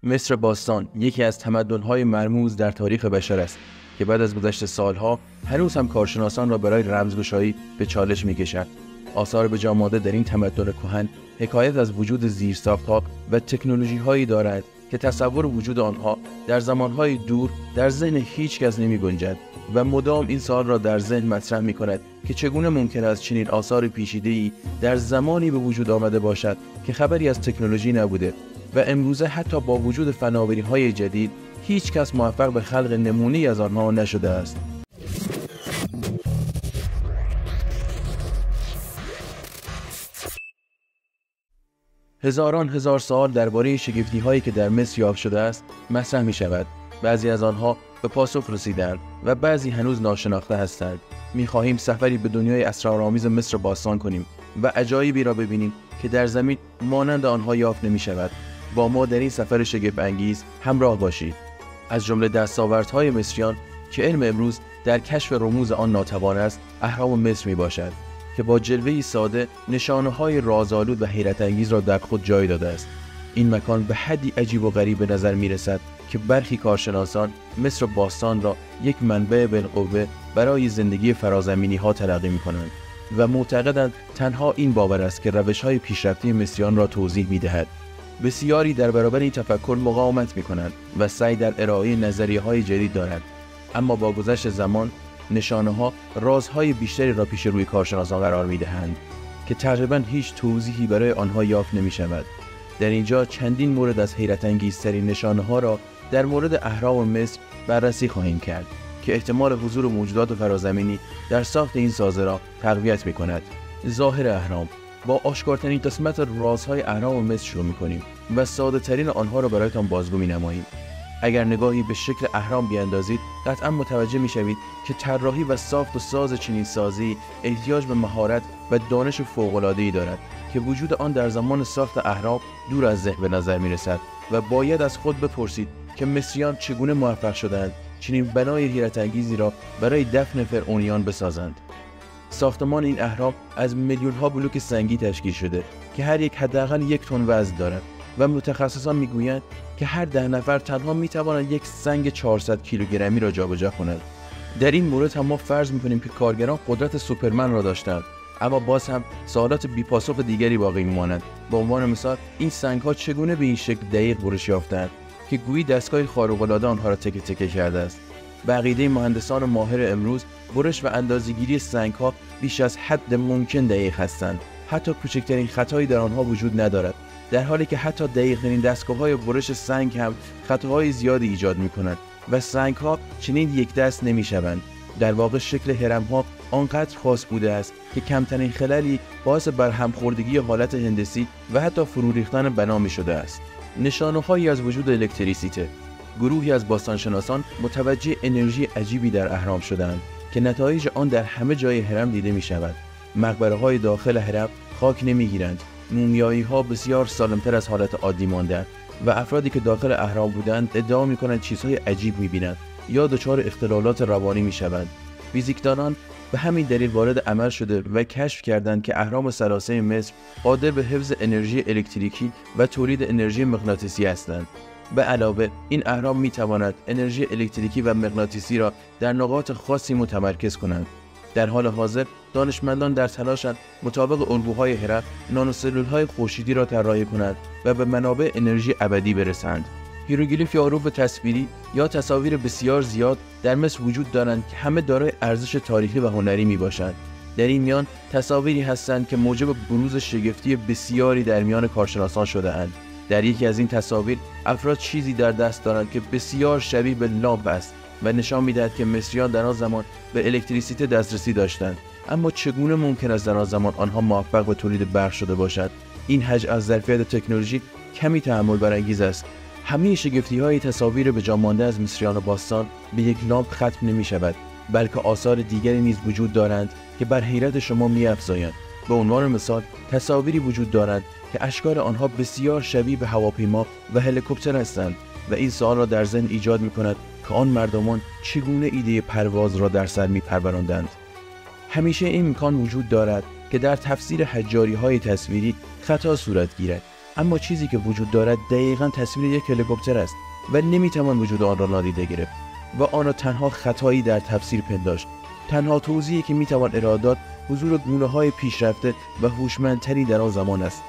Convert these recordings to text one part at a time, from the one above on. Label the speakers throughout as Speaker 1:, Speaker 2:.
Speaker 1: مصر باستان یکی از تمدن‌های مرموز در تاریخ بشر است که بعد از گذشت سالها هنوز هم کارشناسان را برای رمزگشایی به چالش می‌کشند. آثار به جا مانده در این تمدن کهن حکایت از وجود زیرساخت‌ها و تکنولوژی‌هایی دارد که تصور وجود آنها در زمانهای دور در ذهن هیچ کس نمی‌گنجد و مدام این سوال را در ذهن مطرح می‌کند که چگونه ممکن است چنین آثار پیچیده‌ای در زمانی به وجود آمده باشد که خبری از تکنولوژی نبوده و امروزه حتی با وجود فناوری‌های جدید هیچ کس موفق به خلق نمونه‌ای از آنها نشده است. هزاران هزار سوال درباره شگفتی‌هایی که در مصر یافت شده است مطرح می‌شود. بعضی از آنها به پاسخ رسیدند و بعضی هنوز ناشناخته هستند. می‌خواهیم سفری به دنیای اسرارآمیز مصر باستان کنیم و عجایبی را ببینیم که در زمین مانند آنها یافت نمی‌شود. با ما در این سفر شگفت انگیز همراه باشید. از جمله دستاوردهای مصریان که علم امروز در کشف رموز آن ناتوان است، اهرام مصر میباشد که با جلوه‌ای ساده نشانه‌های رازآلود و حیرت انگیز را در خود جای داده است. این مکان به حدی عجیب و غریب به نظر میرسد که برخی کارشناسان مصر باستان را یک منبع بالقوه برای زندگی فرازمینی‌ها تلقی می‌کنند و معتقدند تنها این باور است که روش‌های پیشرفته مصریان را توضیح می‌دهد. بسیاری در برابر این تفکر مقاومت می‌کنند و سعی در ارائه نظریه‌های جدید دارند، اما با گذشت زمان نشانه‌ها رازهای بیشتری را پیش روی کارشناسان قرار می‌دهند که تقریباً هیچ توضیحی برای آنها یافت نمی‌شود. در اینجا چندین مورد از حیرت انگیزترین نشانه‌ها را در مورد اهرام مصر بررسی خواهیم کرد که احتمال حضور موجودات فرازمینی در ساخت این سازه را تقویت می‌کند. ظاهر اهرام. با آشکارترین قسمت رازهای اهرام مصر شروع می‌کنیم و ساده ترین آنها را برایتان بازگو می‌نماییم. اگر نگاهی به شکل اهرام بیاندازید قطعا متوجه می‌شوید که طراحی و ساخت و ساز چنین سازی احتیاج به مهارت و دانش فوق‌العاده‌ای دارد که وجود آن در زمان ساخت اهرام دور از ذهن به نظر می‌رسد و باید از خود بپرسید که مصریان چگونه موفق شدند چنین بنای حیرت انگیزی را برای دفن فرعونیان بسازند. ساختمان این اهرام از میلیون‌ها بلوک سنگی تشکیل شده که هر یک حداقل 1 تن وزن دارد و متخصصان میگویند که هر 10 نفر تنها میتوانند یک سنگ 400 کیلوگرمی را جابجا کنند. در این مورد هم ما فرض میکنیم که کارگران قدرت سوپرمن را داشتند، اما باز هم سوالات بی‌پاسخ دیگری باقی میمانند. به عنوان مثال این سنگ‌ها چگونه به این شکل دقیق برش یافتند که گویی دستگاه خارق‌العاده آنها را تکه تکه کرده است. به عقیده مهندسان ماهر امروز برش و اندازه‌گیری سنگ‌ها بیش از حد ممکن دقیق هستند. حتی کوچکترین خطایی در آنها وجود ندارد، در حالی که حتی دقیق‌ترین دستگاه‌های برش سنگ هم خطاهای زیادی ایجاد می‌کنند و سنگ‌ها چنین یک دست نمی‌شوند. در واقع شکل هرم‌ها آنقدر خاص بوده است که کمترین خللی باعث برهم‌خوردگی حالت هندسی و حتی فرو ریختن بنا می‌شده است. نشانه‌هایی از وجود الکتریسیته. گروهی از باستانشناسان متوجه انرژی عجیبی در اهرام شدند که نتایج آن در همه جای هرم دیده می‌شود. مقبره‌های داخل هرم خاک نمی‌گیرند. مومیایی‌ها بسیار سالم‌تر از حالت عادی ماندند و افرادی که داخل اهرام بودند ادعا می‌کنند چیزهای عجیب می‌بینند یا دچار اختلالات روانی می‌شوند. فیزیکدانان به همین دلیل وارد عمل شده و کشف کردند که اهرام ثلاثه مصر قادر به حفظ انرژی الکتریکی و تولید انرژی مغناطیسی هستند. به علاوه این اهرام می‌تواند انرژی الکتریکی و مغناطیسی را در نقاط خاصی متمرکز کنند. در حال حاضر دانشمندان در تلاشند مطابق الگوهای هرم نانوسلول‌های خورشیدی را طراحی کنند و به منابع انرژی ابدی برسند. هیروگلیف یا حروف تصویری یا تصاویر بسیار زیاد در مصر وجود دارند که همه دارای ارزش تاریخی و هنری میباشند. در این میان تصاویری هستند که موجب بروز شگفتی بسیاری در میان کارشناسان شده اند. در یکی از این تصاویر افراد چیزی در دست دارند که بسیار شبیه به لامپ است و نشان می‌دهد که مصریان در آن زمان به الکتریسیته دسترسی داشتند. اما چگونه ممکن است در آن زمان آنها موفق به تولید برق شده باشد؟ این حجم از ظرفیت تکنولوژی کمی تأمل برانگیز است. همه شگفتی‌های تصاویر به جا مانده از مصریان باستان به یک لامپ ختم نمی‌شود، بلکه آثار دیگری نیز وجود دارند که بر حیرت شما می‌افزایند. به عنوان مثال تصاویری وجود دارند که اشکال آنها بسیار شبیه به هواپیما و هلیکوپتر هستند و این سوال را در ذهن ایجاد می‌کند که آن مردمان چگونه ایده پرواز را در سر می‌پروراندند. همیشه این امکان وجود دارد که در تفسیر حجاری‌های تصویری خطا صورت گیرد. اما چیزی که وجود دارد دقیقاً تصویر یک هلیکوپتر است و نمیتوان وجود آن را نادیده گرفت و آن را تنها خطایی در تفسیر پنداشت. تنها توضیحی که میتوان ارائه داد حضور گونه‌های پیشرفته و هوشمندتری در آن زمان است.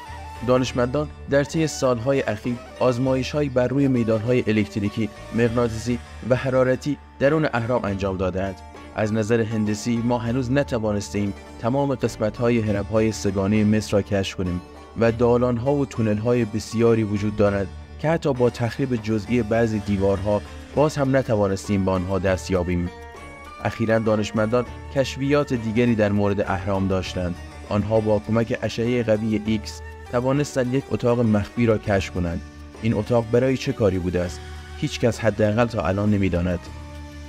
Speaker 1: دانشمندان در طی سالهای اخیر آزمایش‌هایی بر روی میدان‌های الکتریکی، مغناطیسی و حرارتی درون اهرام انجام داده‌اند. از نظر هندسی ما هنوز نتوانستیم تمام قسمت‌های هرم‌های سه‌گانه مصر را کشف کنیم و دالان‌ها و تونل‌های بسیاری وجود دارد که حتی با تخریب جزئی بعضی دیوارها باز هم نتوانستیم به آنها دست یابیم. اخیراً دانشمندان کشفیات دیگری در مورد اهرام داشتند. آنها با کمک اشعه قوی ایکس توانستند یک اتاق مخفی را کشف کنند. این اتاق برای چه کاری بوده است؟ هیچ کس حداقل تا الان نمی‌داند.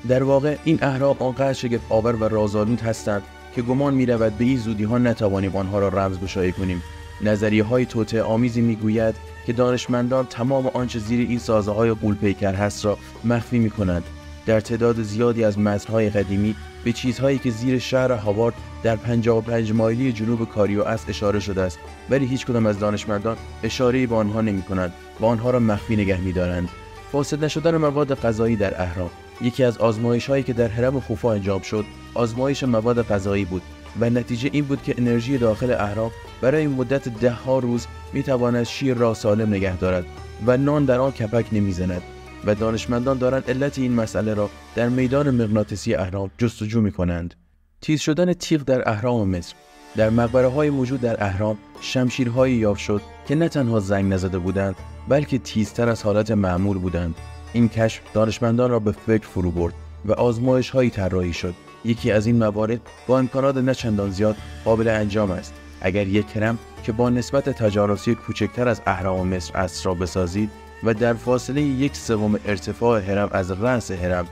Speaker 1: در واقع این اهرام آنقدر شگفت‌آور و رازآلود هستند که گمان می‌رود به این زودی‌ها نتوانیم آنها را رمزگشایی کنیم. نظریه‌های توطئه‌آمیزی می‌گوید که دانشمندان تمام آنچه زیر این سازه‌های غول‌پیکر هست را مخفی می‌کنند. در تعداد زیادی از متن‌های قدیمی به چیزهایی که زیر شهر هاوارد در 55 مایلی جنوب کاریو است اشاره شده است، ولی هیچ کدام از دانشمندان اشاره‌ای به آنها نمی‌کنند و آنها را مخفی نگه می‌دارند. فاسد نشدن مواد غذایی در اهرام یکی از آزمایش‌هایی که در هرم خوفو انجام شد، آزمایش مواد غذایی بود و نتیجه این بود که انرژی داخل اهرام برای مدت 10 روز می‌تواند شیر را سالم نگه دارد و نان در آن کپک نمی‌زند و دانشمندان دارند علت این مسئله را در میدان مغناطیسی اهرام جستجو می‌کنند. تیز شدن تیغ در اهرام مصر. در مقبره‌های موجود در اهرام شمشیرهایی یافت شد که نه تنها زنگ نزده بودند بلکه تیزتر از حالت معمول بودند. این کشف دانشمندان را به فکر فرو برد و آزمایش‌هایی طراحی شد. یکی از این موارد با امکانات نه چندان زیاد قابل انجام است. اگر یک هرم که با نسبت تجانسی کوچکتر از اهرام مصر است را بسازید و در فاصله 1/3 ارتفاع هرم از رأس هرم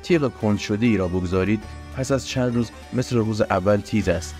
Speaker 1: تیغ کند شده‌ای را بگذارید، پس از چند روز مثل روز اول تیز است.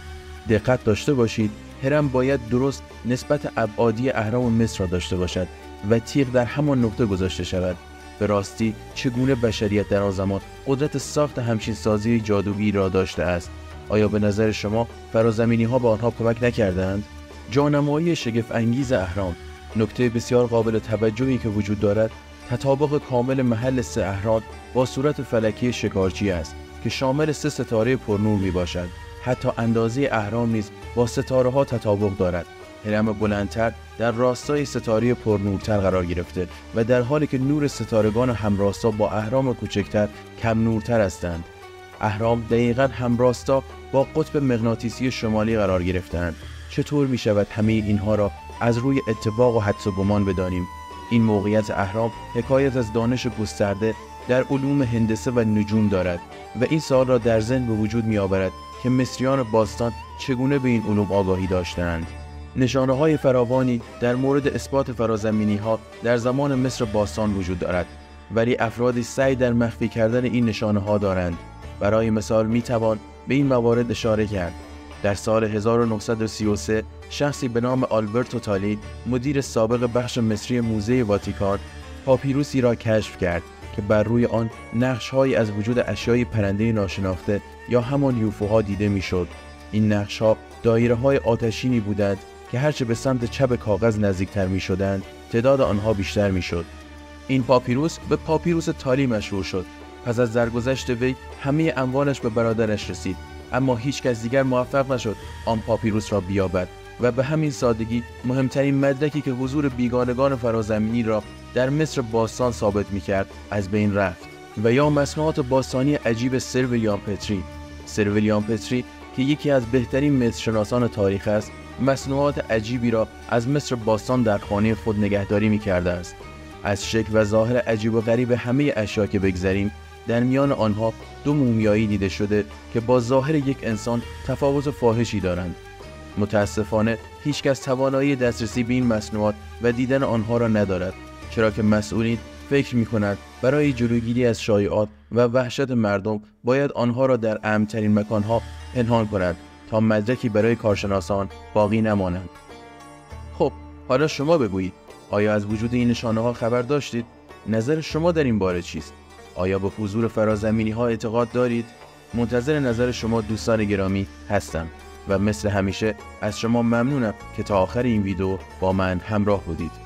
Speaker 1: دقت داشته باشید، هرم باید درست نسبت ابعادی اهرام مصر را داشته باشد و تیغ در همان نقطه گذاشته شود. به راستی چگونه بشریت در آن زمان قدرت ساخت همچین سازی جادویی را داشته است؟ آیا به نظر شما فرازمینی‌ها به آنها کمک نکردند؟ جانمایی شگفت انگیز اهرام. نکته بسیار قابل توجهی که وجود دارد، تطابق کامل محل 3 اهرام با صورت فلکی شکارچی است که شامل 3 ستاره پرنور می باشد. حتی اندازه اهرام نیز با ستاره ها تطابق دارد. هرم بلندتر در راستای ستاره پرنورتر قرار گرفته و در حالی که نور ستارگان همراستا با اهرام کوچکتر کم نورتر هستند. اهرام دقیقاً همراستا با قطب مغناطیسی شمالی قرار گرفتند. چطور می شود همه اینها را از روی اتفاق و حدس و گمان بدانیم؟ این موقعیت اهرام حکایت از دانش گسترده در علوم هندسه و نجوم دارد و این سوال را در ذهن به وجود می آورد که مصریان باستان چگونه به این علوم آگاهی داشتند. نشانه‌های فراوانی در مورد اثبات فرازمینی‌ها در زمان مصر باستان وجود دارد، ولی افرادی سعی در مخفی کردن این نشانه‌ها دارند. برای مثال می‌توان به این موارد اشاره کرد. در سال 1933 شخصی به نام آلبرتو تالی، مدیر سابق بخش مصری موزه واتیکان، پاپیروسی را کشف کرد که بر روی آن نقش‌هایی از وجود اشیای پرنده ناشناخته یا همان یوفوها دیده می‌شد. این نقش‌ها دایره‌های آتشینی بودند که هرچه به سمت چپ کاغذ نزدیکتر می‌شدند، تعداد آنها بیشتر می‌شد. این پاپیروس به پاپیروس تالی مشهور شد. پس از درگذشت وی همه اموالش به برادرش رسید، اما هیچ کس دیگر موفق نشد آن پاپیروس را بیابد و به همین سادگی مهمترین مدرکی که حضور بیگانگان فرازمینی را در مصر باستان ثابت می‌کرد از بین رفت. و یا مصنوعات باستانی عجیب سر ویلیام پتری. سر ویلیام پتری که یکی از بهترین مصرشناسان تاریخ است، مصنوعات عجیبی را از مصر باستان در خانه خود نگهداری می‌کرده است. از شکل و ظاهر عجیب و غریب همه اشیا که بگذریم، در میان آنها 2 مومیایی دیده شده که با ظاهر یک انسان تفاوت فاحشی دارند. متاسفانه هیچکس توانایی دسترسی به این مصنوعات و دیدن آنها را ندارد، چرا که مسئولین فکر می‌کنند برای جلوگیری از شایعات و وحشت مردم باید آنها را در امن‌ترین مکانها پنهان کنند تا مدرکی برای کارشناسان باقی نمانند. خب، حالا شما بگویید، آیا از وجود این نشانه‌ها خبر داشتید؟ نظر شما در این باره چیست؟ آیا به حضور فرازمینی‌ها اعتقاد دارید؟ منتظر نظر شما دوستان گرامی هستم و مثل همیشه از شما ممنونم که تا آخر این ویدیو با من همراه بودید.